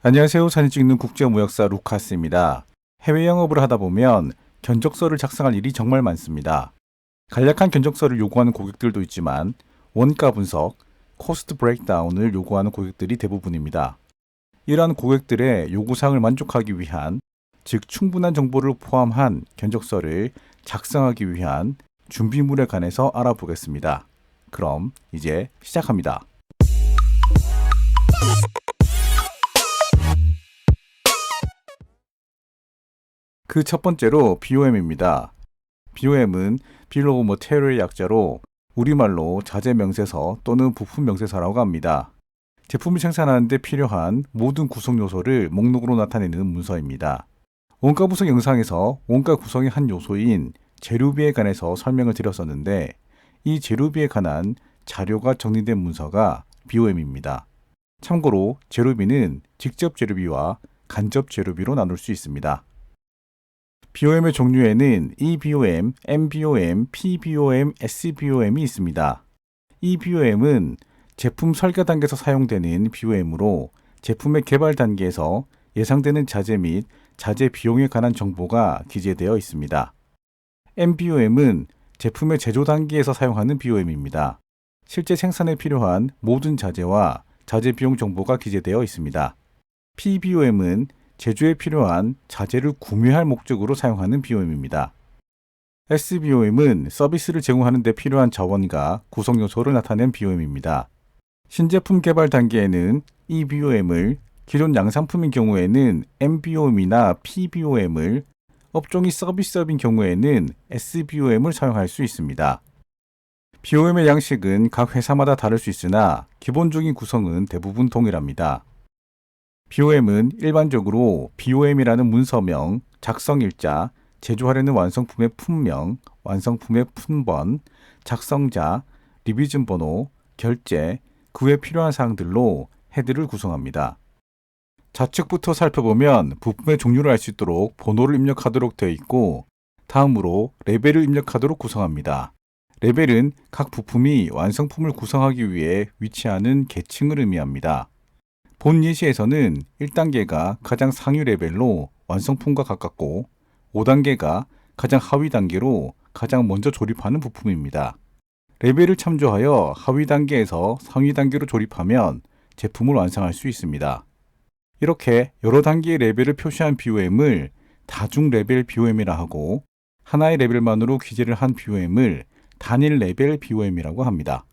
안녕하세요. 사진 찍는 국제무역사 루카스입니다. 해외 영업을 하다 보면 견적서를 작성할 일이 정말 많습니다. 간략한 견적서를 요구하는 고객들도 있지만 원가 분석, 코스트 브레이크다운을 요구하는 고객들이 대부분입니다. 이러한 고객들의 요구사항을 만족하기 위한, 즉 충분한 정보를 포함한 견적서를 작성하기 위한 준비물에 관해서 알아보겠습니다. 그럼 이제 시작합니다. 그 첫 번째로 BOM입니다. BOM은 Bill of Material의 약자로 우리말로 자재 명세서 또는 부품 명세서라고 합니다. 제품을 생산하는 데 필요한 모든 구성 요소를 목록으로 나타내는 문서입니다. 원가 분석 영상에서 원가 구성의 한 요소인 재료비에 관해서 설명을 드렸었는데 이 재료비에 관한 자료가 정리된 문서가 BOM입니다. 참고로 재료비는 직접 재료비와 간접 재료비로 나눌 수 있습니다. BOM의 종류에는 EBOM, MBOM, PBOM, SBOM이 있습니다. EBOM은 제품 설계 단계에서 사용되는 BOM으로 제품의 개발 단계에서 예상되는 자재 및 자재 비용에 관한 정보가 기재되어 있습니다. MBOM은 제품의 제조 단계에서 사용하는 BOM입니다. 실제 생산에 필요한 모든 자재와 자재 비용 정보가 기재되어 있습니다. PBOM은 제조에 필요한 자재를 구매할 목적으로 사용하는 BOM입니다. SBOM은 서비스를 제공하는 데 필요한 자원과 구성 요소를 나타낸 BOM입니다. 신제품 개발 단계에는 EBOM을, 기존 양산품인 경우에는 MBOM이나 PBOM을, 업종이 서비스업인 경우에는 SBOM을 사용할 수 있습니다. BOM의 양식은 각 회사마다 다를 수 있으나 기본적인 구성은 대부분 동일합니다. BOM은 일반적으로 BOM이라는 문서명, 작성일자, 제조하려는 완성품의 품명, 완성품의 품번, 작성자, 리비전 번호, 결제, 그 외 필요한 사항들로 헤드를 구성합니다. 좌측부터 살펴보면 부품의 종류를 알 수 있도록 번호를 입력하도록 되어 있고 다음으로 레벨을 입력하도록 구성합니다. 레벨은 각 부품이 완성품을 구성하기 위해 위치하는 계층을 의미합니다. 본 예시에서는 1단계가 가장 상위 레벨로 완성품과 가깝고 5단계가 가장 하위 단계로 가장 먼저 조립하는 부품입니다. 레벨을 참조하여 하위 단계에서 상위 단계로 조립하면 제품을 완성할 수 있습니다. 이렇게 여러 단계의 레벨을 표시한 BOM을 다중 레벨 BOM이라 하고 하나의 레벨만으로 기재를 한 BOM을 단일 레벨 BOM이라고 합니다.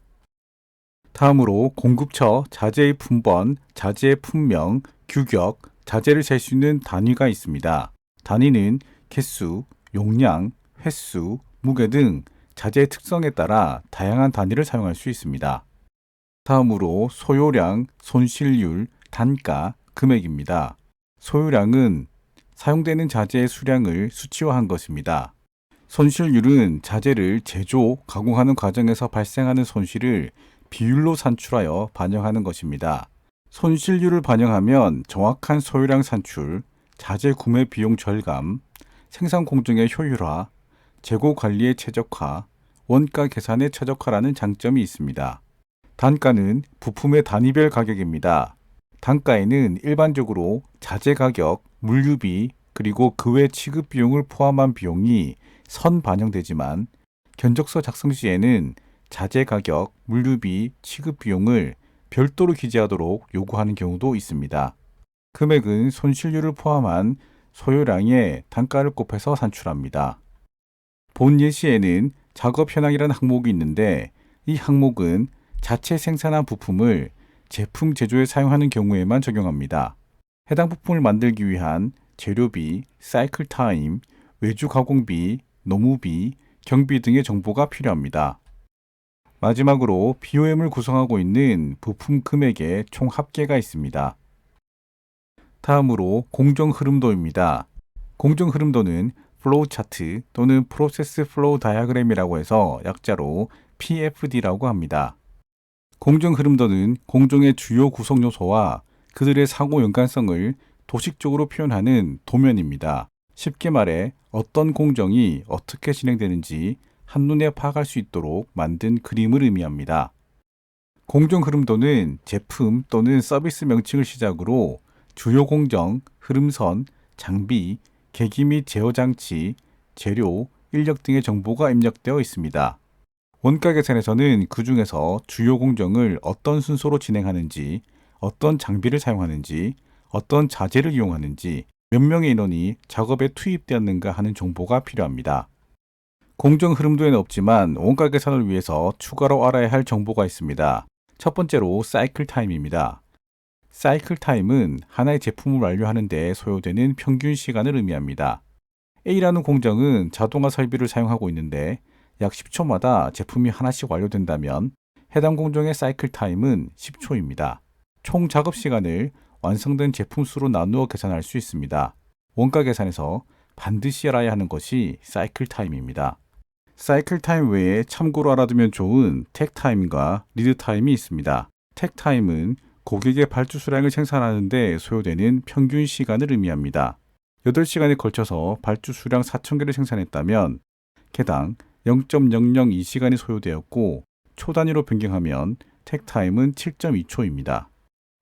다음으로 공급처, 자재의 품번, 자재의 품명, 규격, 자재를 잴 수 있는 단위가 있습니다. 단위는 개수, 용량, 횟수, 무게 등 자재의 특성에 따라 다양한 단위를 사용할 수 있습니다. 다음으로 소요량, 손실률, 단가, 금액입니다. 소요량은 사용되는 자재의 수량을 수치화한 것입니다. 손실률은 자재를 제조, 가공하는 과정에서 발생하는 손실을 비율로 산출하여 반영하는 것입니다. 손실률을 반영하면 정확한 소요량 산출, 자재 구매 비용 절감, 생산 공정의 효율화, 재고 관리의 최적화, 원가 계산의 최적화라는 장점이 있습니다. 단가는 부품의 단위별 가격입니다. 단가에는 일반적으로 자재 가격, 물류비, 그리고 그 외 취급 비용을 포함한 비용이 선 반영되지만 견적서 작성 시에는 자재 가격, 물류비, 취급 비용을 별도로 기재하도록 요구하는 경우도 있습니다. 금액은 손실률을 포함한 소요량의 단가를 곱해서 산출합니다. 본 예시에는 작업 현황이라는 항목이 있는데 이 항목은 자체 생산한 부품을 제품 제조에 사용하는 경우에만 적용합니다. 해당 부품을 만들기 위한 재료비, 사이클 타임, 외주 가공비, 노무비, 경비 등의 정보가 필요합니다. 마지막으로 BOM을 구성하고 있는 부품 금액의 총 합계가 있습니다. 다음으로 공정 흐름도입니다. 공정 흐름도는 플로우 차트 또는 프로세스 플로우 다이어그램이라고 해서 약자로 PFD라고 합니다. 공정 흐름도는 공정의 주요 구성 요소와 그들의 상호 연관성을 도식적으로 표현하는 도면입니다. 쉽게 말해 어떤 공정이 어떻게 진행되는지 한눈에 파악할 수 있도록 만든 그림을 의미합니다. 공정 흐름도는 제품 또는 서비스 명칭을 시작으로 주요 공정, 흐름선, 장비, 계기 및 제어 장치, 재료, 인력 등의 정보가 입력되어 있습니다. 원가 계산에서는 그 중에서 주요 공정을 어떤 순서로 진행하는지, 어떤 장비를 사용하는지, 어떤 자재를 이용하는지, 몇 명의 인원이 작업에 투입되었는가 하는 정보가 필요합니다. 공정 흐름도에는 없지만 원가 계산을 위해서 추가로 알아야 할 정보가 있습니다. 첫 번째로 사이클 타임입니다. 사이클 타임은 하나의 제품을 완료하는 데 소요되는 평균 시간을 의미합니다. A라는 공정은 자동화 설비를 사용하고 있는데 약 10초마다 제품이 하나씩 완료된다면 해당 공정의 사이클 타임은 10초입니다. 총 작업 시간을 완성된 제품 수로 나누어 계산할 수 있습니다. 원가 계산에서 반드시 알아야 하는 것이 사이클 타임입니다. 사이클 타임 외에 참고로 알아두면 좋은 택 타임과 리드 타임이 있습니다. 택 타임은 고객의 발주 수량을 생산하는 데 소요되는 평균 시간을 의미합니다. 8시간에 걸쳐서 발주 수량 4,000개를 생산했다면 개당 0.002시간이 소요되었고 초 단위로 변경하면 택 타임은 7.2초입니다.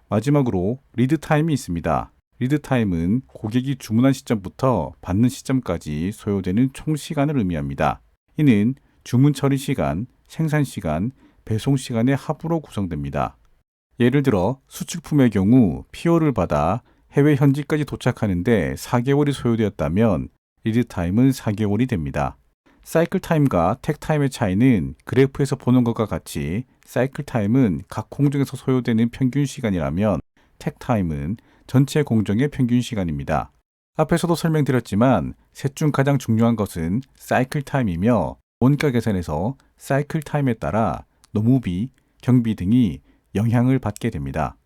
마지막으로 리드 타임이 있습니다. 리드 타임은 고객이 주문한 시점부터 받는 시점까지 소요되는 총 시간을 의미합니다. 이는 주문 처리 시간, 생산 시간, 배송 시간의 합으로 구성됩니다. 예를 들어 수출품의 경우 PO를 받아 해외 현지까지 도착하는데 4개월이 소요되었다면 리드 타임은 4개월이 됩니다. 사이클 타임과 택 타임의 차이는 그래프에서 보는 것과 같이 사이클 타임은 각 공정에서 소요되는 평균 시간이라면 택 타임은 전체 공정의 평균 시간입니다. 앞에서도 설명드렸지만 셋 중 가장 중요한 것은 사이클 타임이며 원가 계산에서 사이클 타임에 따라 노무비, 경비 등이 영향을 받게 됩니다.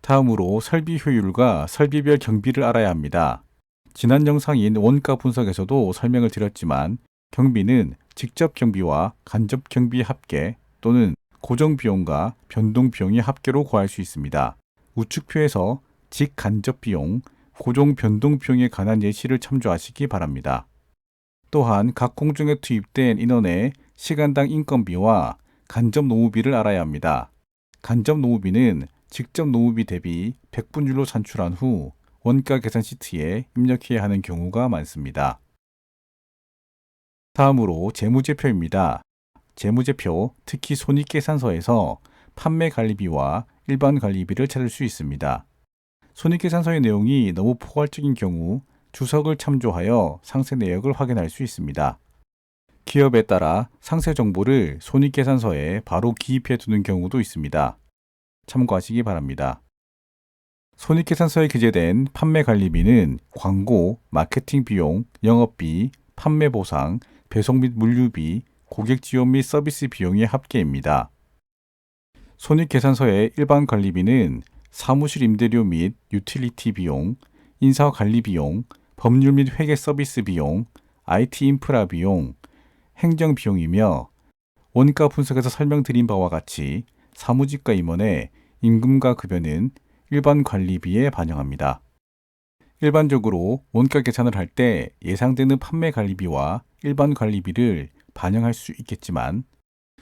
다음으로 설비 효율과 설비별 경비를 알아야 합니다. 지난 영상인 원가 분석에서도 설명을 드렸지만 경비는 직접 경비와 간접 경비 합계 또는 고정 비용과 변동 비용의 합계로 구할 수 있습니다. 우측표에서 직간접 비용, 고정 변동 비용에 관한 예시를 참조하시기 바랍니다. 또한 각 공정에 투입된 인원의 시간당 인건비와 간접 노무비를 알아야 합니다. 간접 노무비는 직접 노무비 대비 100분율로 산출한 후 원가 계산 시트에 입력해야 하는 경우가 많습니다. 다음으로 재무제표입니다. 재무제표, 특히 손익계산서에서 판매 관리비와 일반 관리비를 찾을 수 있습니다. 손익계산서의 내용이 너무 포괄적인 경우 주석을 참조하여 상세 내역을 확인할 수 있습니다. 기업에 따라 상세 정보를 손익계산서에 바로 기입해 두는 경우도 있습니다. 참고하시기 바랍니다. 손익계산서에 기재된 판매관리비는 광고, 마케팅 비용, 영업비, 판매 보상, 배송 및 물류비, 고객 지원 및 서비스 비용의 합계입니다. 손익계산서의 일반 관리비는 사무실 임대료 및 유틸리티 비용, 인사 관리 비용, 법률 및 회계 서비스 비용, IT 인프라 비용, 행정 비용이며 원가 분석에서 설명드린 바와 같이 사무직과 임원의 임금과 급여는 일반 관리비에 반영합니다. 일반적으로 원가 계산을 할 때 예상되는 판매 관리비와 일반 관리비를 반영할 수 있겠지만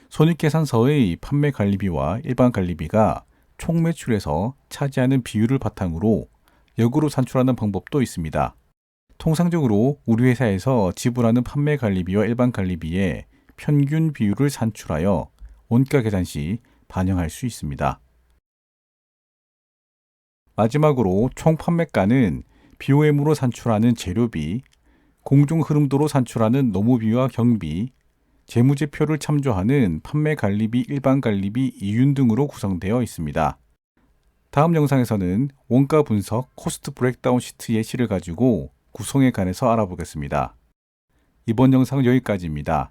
손익계산서의 판매 관리비와 일반 관리비가 총 매출에서 차지하는 비율을 바탕으로 역으로 산출하는 방법도 있습니다. 통상적으로 우리 회사에서 지불하는 판매 관리비와 일반 관리비의 평균 비율을 산출하여 원가 계산 시 반영할 수 있습니다. 마지막으로 총 판매가는 BOM으로 산출하는 재료비, 공정 흐름도로 산출하는 노무비와 경비, 재무제표를 참조하는 판매관리비, 일반관리비, 이윤 등으로 구성되어 있습니다. 다음 영상에서는 원가 분석 코스트 브레이크다운 시트 예시를 가지고 구성에 관해서 알아보겠습니다. 이번 영상은 여기까지입니다.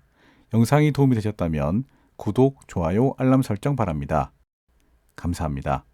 영상이 도움이 되셨다면 구독, 좋아요, 알람 설정 바랍니다. 감사합니다.